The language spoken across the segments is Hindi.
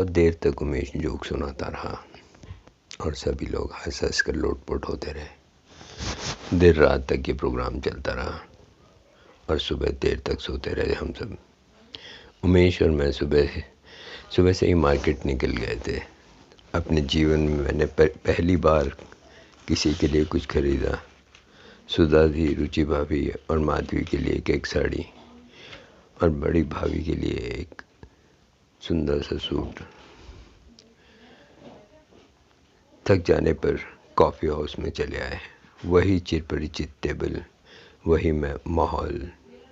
देर तक उमेश जोक सुनाता रहा और सभी लोग हंस हंस कर लोटपोट होते रहे। देर रात तक ये प्रोग्राम चलता रहा और सुबह देर तक सोते रहे हम सब। उमेश और मैं सुबह से ही मार्केट निकल गए थे। अपने जीवन में मैंने पहली बार किसी के लिए कुछ खरीदा। सुधा दी, रुचि भाभी और माधवी के लिए एक साड़ी और बड़ी भाभी के लिए एक सुंदर सा सूट। थक जाने पर कॉफ़ी हाउस में चले आए। वही चिरपरिचित टेबल, वही माहौल।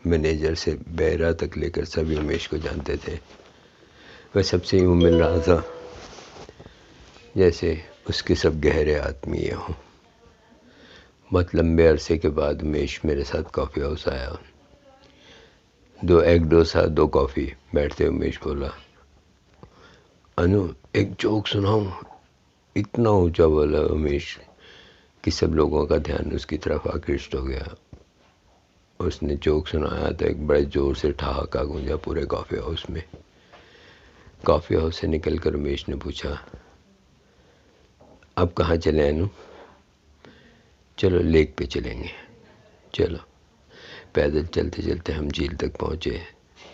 मैनेजर से बेहरा तक लेकर सभी उमेश को जानते थे। वह सबसे यूँ मिल रहा था जैसे उसके सब गहरे आत्मीय हों। बहुत लंबे अरसे के बाद उमेश मेरे साथ कॉफ़ी हाउस आया। 2 एग डोसा, 2 कॉफ़ी। बैठते उमेश बोला, अनु एक जोक सुनाऊं? इतना ऊंचा बोला उमेश कि सब लोगों का ध्यान उसकी तरफ आकृष्ट हो गया। उसने जोक सुनाया तो एक बड़े जोर से ठहाका गूंजा पूरे कॉफ़ी हाउस में। कॉफ़ी हाउस से निकलकर उमेश ने पूछा, अब कहाँ चले अनु? चलो लेक पे चलेंगे। चलो। पैदल चलते चलते हम झील तक पहुँचे।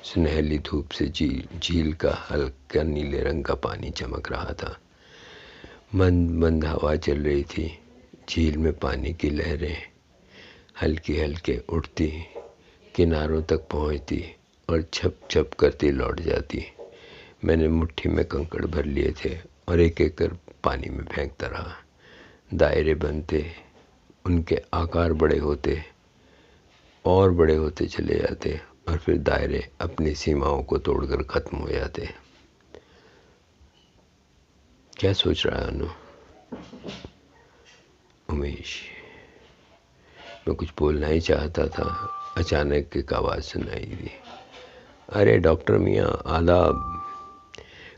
सुनहली धूप से झील का हल्का नीले रंग का पानी चमक रहा था। मंद मंद हवा चल रही थी। झील में पानी की लहरें हल्की हल्के उठती, किनारों तक पहुँचती और छप छप करती लौट जाती। मैंने मुट्ठी में कंकड़ भर लिए थे और एक एक कर पानी में फेंकता रहा। दायरे बनते, उनके आकार बड़े होते और बड़े होते चले जाते और फिर दायरे अपनी सीमाओं को तोड़कर ख़त्म हो जाते। क्या सोच रहा है अनु? उमेश। मैं कुछ बोलना ही चाहता था, अचानक एक आवाज़ सुनाई दी। अरे डॉक्टर मियाँ, आदाब।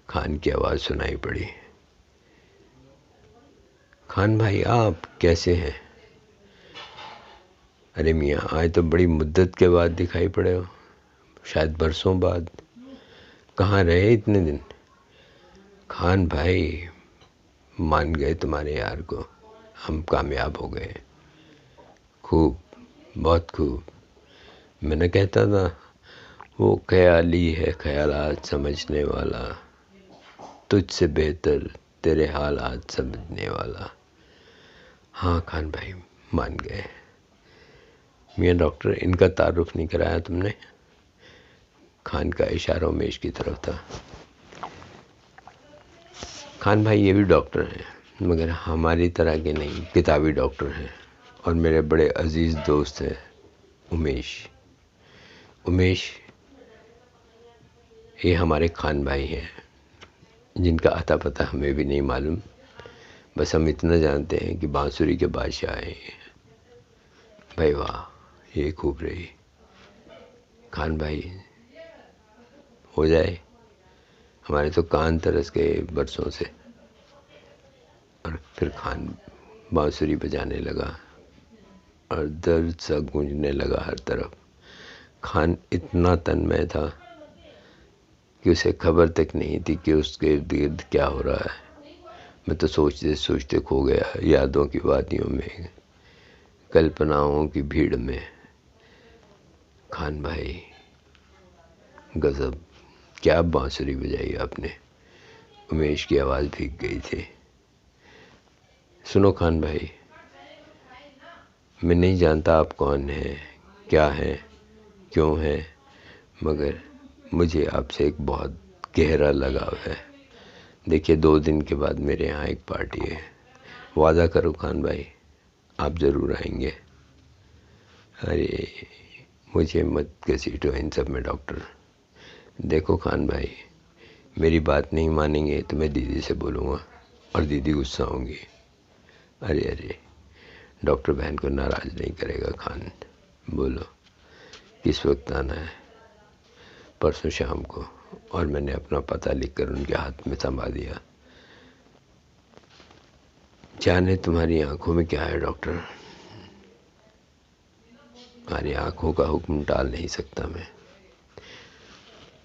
खान की आवाज़ सुनाई पड़ी। खान भाई, आप कैसे हैं? अरे मियाँ, आज तो बड़ी मुद्दत के बाद दिखाई पड़े हो, शायद बरसों बाद। कहाँ रहे इतने दिन? खान भाई, मान गए तुम्हारे यार को, हम कामयाब हो गए। खूब, बहुत खूब। मैंने कहता था वो ख्याली है ख्यालात समझने वाला, तुझसे बेहतर तेरे हालात समझने वाला। हाँ खान भाई, मान गए। मियाँ डॉक्टर, इनका तारुफ नहीं कराया तुमने? खान का इशारा उमेश की तरफ था। खान भाई ये भी डॉक्टर हैं, मगर हमारी तरह के नहीं, किताबी डॉक्टर हैं और मेरे बड़े अजीज़ दोस्त हैं उमेश। उमेश, ये हमारे खान भाई हैं जिनका अता पता हमें भी नहीं मालूम। बस हम इतना जानते हैं कि बांसुरी के बादशाह हैं। भाई वाह, ये खूब रही। खान भाई, हो जाए। हमारे तो कान तरस गए बरसों से। और फिर खान बांसुरी बजाने लगा और दर्द सा गूंजने लगा हर तरफ। खान इतना तन्मय था कि उसे खबर तक नहीं थी कि उसके इर्द गिर्द क्या हो रहा है। मैं तो सोचते सोचते खो गया यादों की वादियों में, कल्पनाओं की भीड़ में। खान भाई, गजब, क्या बांसुरी बजाई आपने। उमेश की आवाज़ भीग गई थी। सुनो खान भाई, मैं नहीं जानता आप कौन हैं, क्या हैं, क्यों हैं, मगर मुझे आपसे एक बहुत गहरा लगाव है। देखिए 2 दिन के बाद मेरे यहाँ एक पार्टी है। वादा करो खान भाई, आप ज़रूर आएंगे। अरे मुझे मत घसीटो इन सब में डॉक्टर। देखो खान भाई, मेरी बात नहीं मानेंगे तो मैं दीदी से बोलूँगा और दीदी गुस्सा होंगी। अरे अरे, डॉक्टर बहन को नाराज़ नहीं करेगा। खान, बोलो किस वक्त आना है? परसों शाम को। और मैंने अपना पता लिखकर उनके हाथ में थमा दिया। जाने तुम्हारी आंखों में क्या है डॉक्टर, तुम्हारी आंखों का हुक्म टाल नहीं सकता मैं।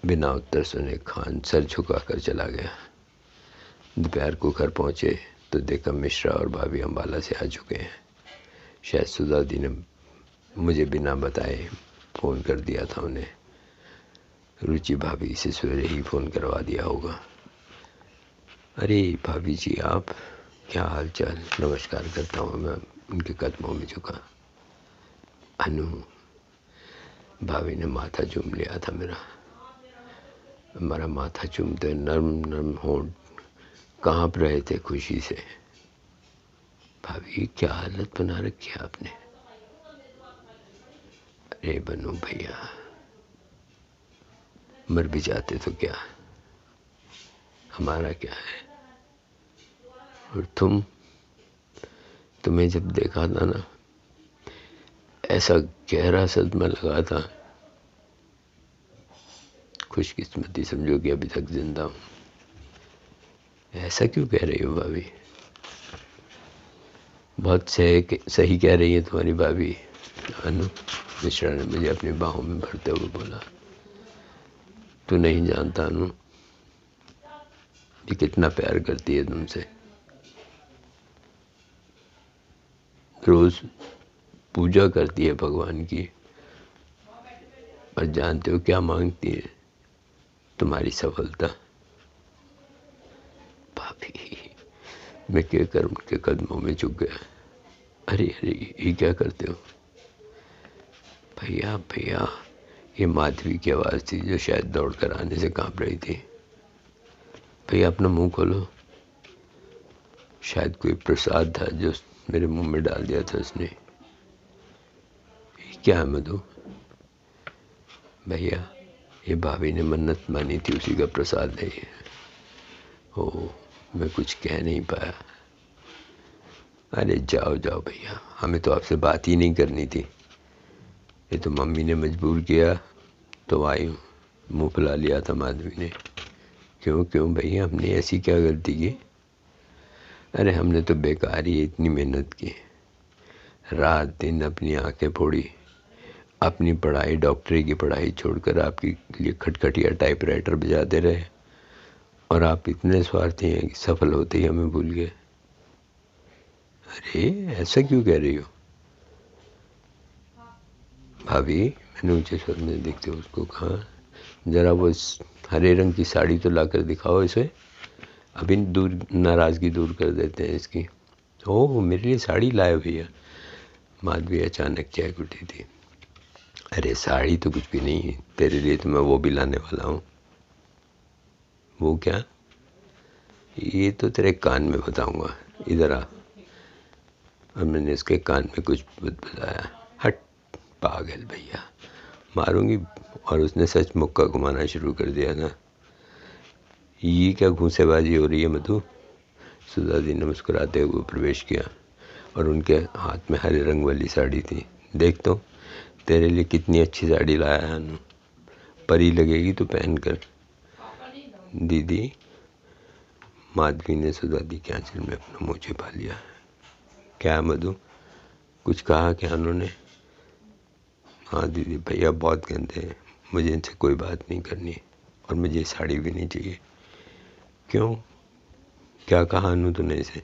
बिना उत्तर सुने खान सर झुकाकर चला गया। दोपहर को घर पहुँचे तो देखा मिश्रा और भाभी अम्बाला से आ चुके हैं। शायद सुधा दी ने मुझे बिना बताए फ़ोन कर दिया था उन्हें। रुचि भाभी से सवेरे ही फ़ोन करवा दिया होगा। अरे भाभी जी, आप, क्या हाल चाल। नमस्कार करता हूँ मैं उनके कदमों में झुका। अनु, भाभी ने माथा चूम लिया था मेरा। हमारा माथा चूमते नर्म नर्म होंठ काँप रहे थे खुशी से। भाभी क्या हालत बना रखी है आपने। अरे बनू भैया, मर भी जाते तो क्या, हमारा क्या है। और तुम्हें जब देखा था ना, ऐसा गहरा सदमा लगा था। खुशकिस्मती समझो कि अभी तक जिंदा हूँ। ऐसा क्यों कह रही हो भाभी। बहुत सही कह रही है तुम्हारी भाभी। अनु, मिश्रा ने मुझे अपनी बाहों में भरते हुए बोला। तू नहीं जानता अनु, ये कितना प्यार करती है तुमसे। रोज पूजा करती है भगवान की, और जानते हो क्या मांगती है। तुम्हारी सफलता। भाभी, मैं क्या कर उनके कदमों में झुक गया। अरे अरे, ये क्या करते हो। भैया भैया, ये माधवी की आवाज़ थी जो शायद दौड़ कर आने से कांप रही थी। भैया अपना मुंह खोलो। शायद कोई प्रसाद था जो मेरे मुंह में डाल दिया था उसने। ये क्या है मधु। भैया, ये भाभी ने मन्नत मानी थी, उसी का प्रसाद है ये। ओ, मैं कुछ कह नहीं पाया। अरे जाओ जाओ भैया, हमें तो आपसे बात ही नहीं करनी थी। ये तो मम्मी ने मजबूर किया तो आई हूँ। मुँह फुला लिया था माधवी ने। क्यों भैया, हमने ऐसी क्या गलती की। अरे हमने तो बेकार ही इतनी मेहनत की, रात दिन अपनी आंखें फोड़ी, अपनी पढ़ाई, डॉक्टरी की पढ़ाई छोड़कर आपके लिए खटखटिया टाइपराइटर बजाते रहे, और आप इतने स्वार्थी हैं कि सफल होते ही हमें भूल गए। अरे ऐसा क्यों कह रही हो भाभी। मैंने ऊंचे स्वर में देखते उसको कहा, जरा वो हरे रंग की साड़ी तो लाकर दिखाओ इसे। अभी दूर नाराज़गी दूर कर देते हैं इसकी। ओह, मेरे लिए साड़ी लाए भैया। माधवी अचानक चहक उठी थी। अरे साड़ी तो कुछ भी नहीं, तेरे लिए तो मैं वो भी लाने वाला हूँ। वो क्या। ये तो तेरे कान में बताऊंगा, इधर आ। और मैंने इसके कान में कुछ बताया। हट पागल भैया, मारूंगी। और उसने सच मुक्का घुमाना शुरू कर दिया ना। ये क्या घूंसेबाजी हो रही है मधु। सुधा दी ने मुस्कुराते हुए प्रवेश किया, और उनके हाथ में हरे रंग वाली साड़ी थी। देख तो, तेरे लिए कितनी अच्छी साड़ी लाया है अनु, परी लगेगी तो पहन कर। दीदी। माधवी ने सुधा दी के आंचल में अपना मुँह छिपा लिया। क्या मधु, कुछ कहा क्या उन्होंने। हाँ दीदी, भैया बहुत गंदे हैं, मुझे इनसे कोई बात नहीं करनी, और मुझे ये साड़ी भी नहीं चाहिए। क्यों, क्या कहा अनु तूने इसे।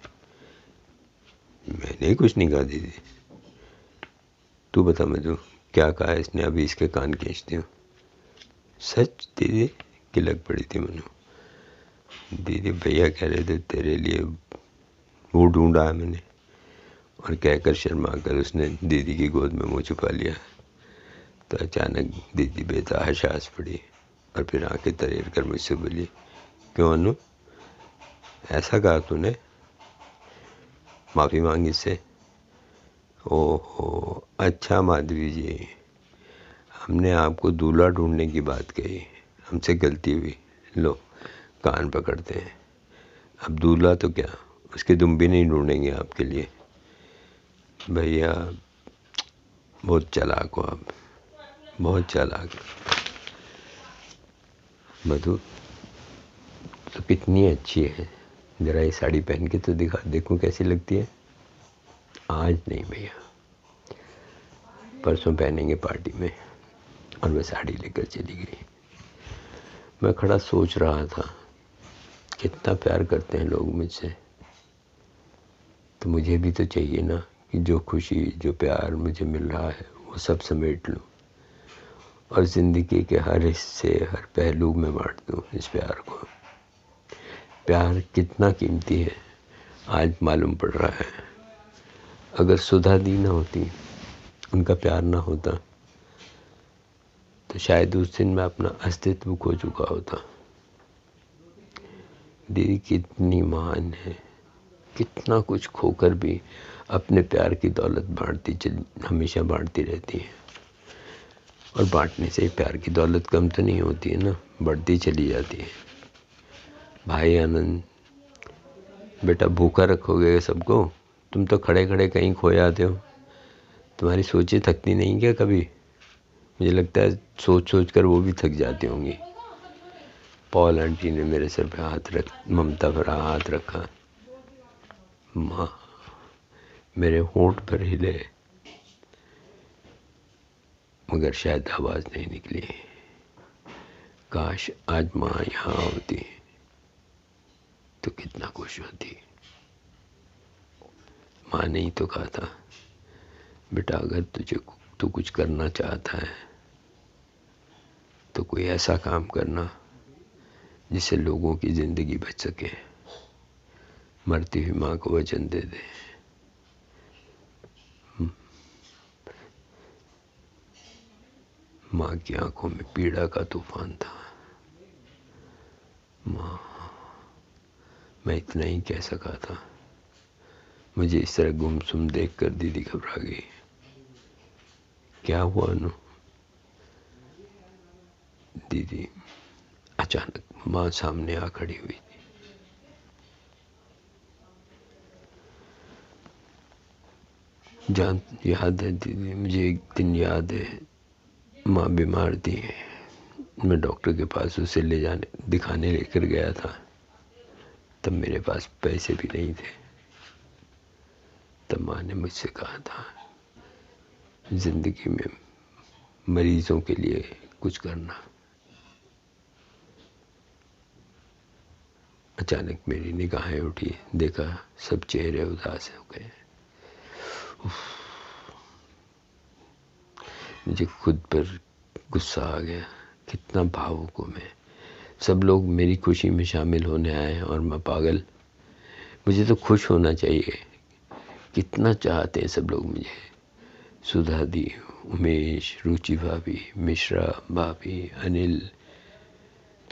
मैंने कुछ नहीं कहा दीदी। तू बता मधु, क्या कहा इसने। अभी इसके कान खींचती हूँ। सच दीदी, की लग पड़ी थी मनु। दीदी भैया कह रहे थे तेरे लिए वो ढूंढा है मैंने। और कहकर शर्मा कर उसने दीदी की गोद में मुँह छुपा लिया। तो अचानक दीदी बेतहाशा हंस पड़ी, और फिर आंखें तरेर कर मुझसे बोली, क्यों अनु, ऐसा कहा तूने। माफ़ी मांगी इससे। ओहो अच्छा माधवी जी, हमने आपको दूल्हा ढूंढने की बात कही, हमसे गलती हुई। लो कान पकड़ते हैं। अब दूल्हा तो क्या, उसके दुम भी नहीं ढूंढेंगे आपके लिए। भैया बहुत चालाक हो आप, बहुत चालाक। मधु तो कितनी अच्छी है, ज़रा ये साड़ी पहन के तो दिखा, देखूं कैसी लगती है। आज नहीं भैया, परसों पहनेंगे पार्टी में। और वह साड़ी लेकर चली गई। मैं खड़ा सोच रहा था कितना प्यार करते हैं लोग मुझसे, तो मुझे भी तो चाहिए ना कि जो खुशी जो प्यार मुझे मिल रहा है वो सब समेट लूँ और ज़िंदगी के हर हिस्से हर पहलू में बांट दूँ इस प्यार को। प्यार कितना कीमती है आज मालूम पड़ रहा है। अगर सुधा दी ना होती, उनका प्यार ना होता, तो शायद उस दिन मैं अपना अस्तित्व खो चुका होता। दीदी कितनी महान है, कितना कुछ खोकर भी अपने प्यार की दौलत हमेशा बांटती रहती है। और बांटने से प्यार की दौलत कम तो नहीं होती है ना, बढ़ती चली जाती है। भाई आनंद, बेटा भूखा रखोगे सबको, तुम तो खड़े खड़े कहीं खो जाते हो। तुम्हारी सोचें थकती नहीं क्या कभी? मुझे लगता है सोच सोच कर वो भी थक जाती होंगी। पॉल आंटी ने मेरे सर पे ममता भरा हाथ रखा। माँ, मेरे होंठ पर हिले, मगर शायद आवाज़ नहीं निकली। काश आज माँ यहाँ होती तो कितना खुश होती। माँ ने ही तो कहा था, बेटा अगर तू कुछ करना चाहता है तो कोई ऐसा काम करना जिससे लोगों की ज़िंदगी बच सके। मरती हुई माँ को वचन दे दे। माँ की आंखों में पीड़ा का तूफान था। माँ, मैं इतना ही कह सका था। मुझे इस तरह गुमसुम देखकर दीदी घबरा गई। क्या हुआ अनु? दीदी अचानक माँ सामने आ खड़ी हुई थी। याद है दीदी, मुझे एक दिन याद है, माँ बीमार थी। मैं डॉक्टर के पास उसे दिखाने लेकर गया था। तब मेरे पास पैसे भी नहीं थे। तब माँ ने मुझसे कहा था, ज़िंदगी में मरीजों के लिए कुछ करना। अचानक मेरी निगाहें उठी, देखा सब चेहरे उदास हो गए। मुझे खुद पर गुस्सा आ गया, कितना भावुक हूँ मैं। सब लोग मेरी खुशी में शामिल होने आए हैं और मैं पागल। मुझे तो खुश होना चाहिए। कितना चाहते हैं सब लोग मुझे। सुधा दी, उमेश, रुचि भाभी, मिश्रा भाभी, अनिल,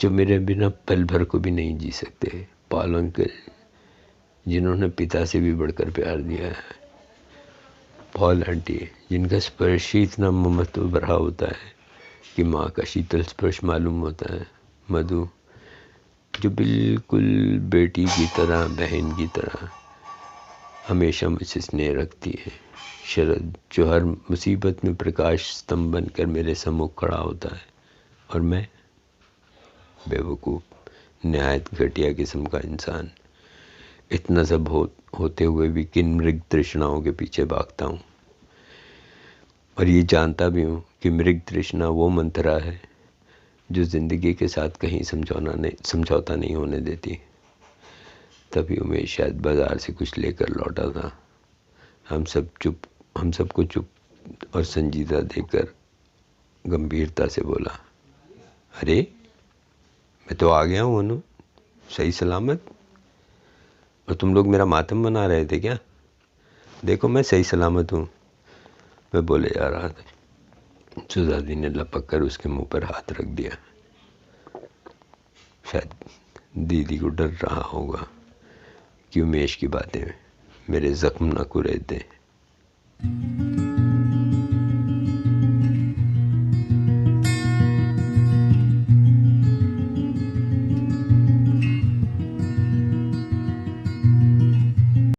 जो मेरे बिना पल भर को भी नहीं जी सकते। पॉल अंकल, जिन्होंने पिता से भी बढ़कर प्यार दिया है। पॉल आंटी, जिनका स्पर्श ही इतना ममत्व भरा होता है कि माँ का शीतल स्पर्श मालूम होता है। मधु, जो बिल्कुल बेटी की तरह, बहन की तरह हमेशा मुझसे स्नेह रखती है। शरद, जो हर मुसीबत में प्रकाश स्तंभ बनकर मेरे सम्मुख खड़ा होता है। और मैं बेवकूफ़, निहायत घटिया किस्म का इंसान, इतना सब होते हुए भी किन मृग तृष्णाओं के पीछे भागता हूँ। और ये जानता भी हूँ कि मृग तृष्णा वो मंत्रा है जो ज़िंदगी के साथ कहीं समझौता नहीं होने देती। तभी उमेश शायद बाज़ार से कुछ लेकर लौटा था। हम सबको चुप और संजीदा देखकर गंभीरता से बोला, अरे मैं तो आ गया हूँ अनु, सही सलामत। और तुम लोग मेरा मातम बना रहे थे क्या? देखो मैं सही सलामत हूँ। मैं बोले जा रहा था, सुधा दी ने लपक कर उसके मुंह पर हाथ रख दिया। शायद दीदी को डर रहा होगा कि उमेश की बातें मेरे जख्म न कुरेद दें।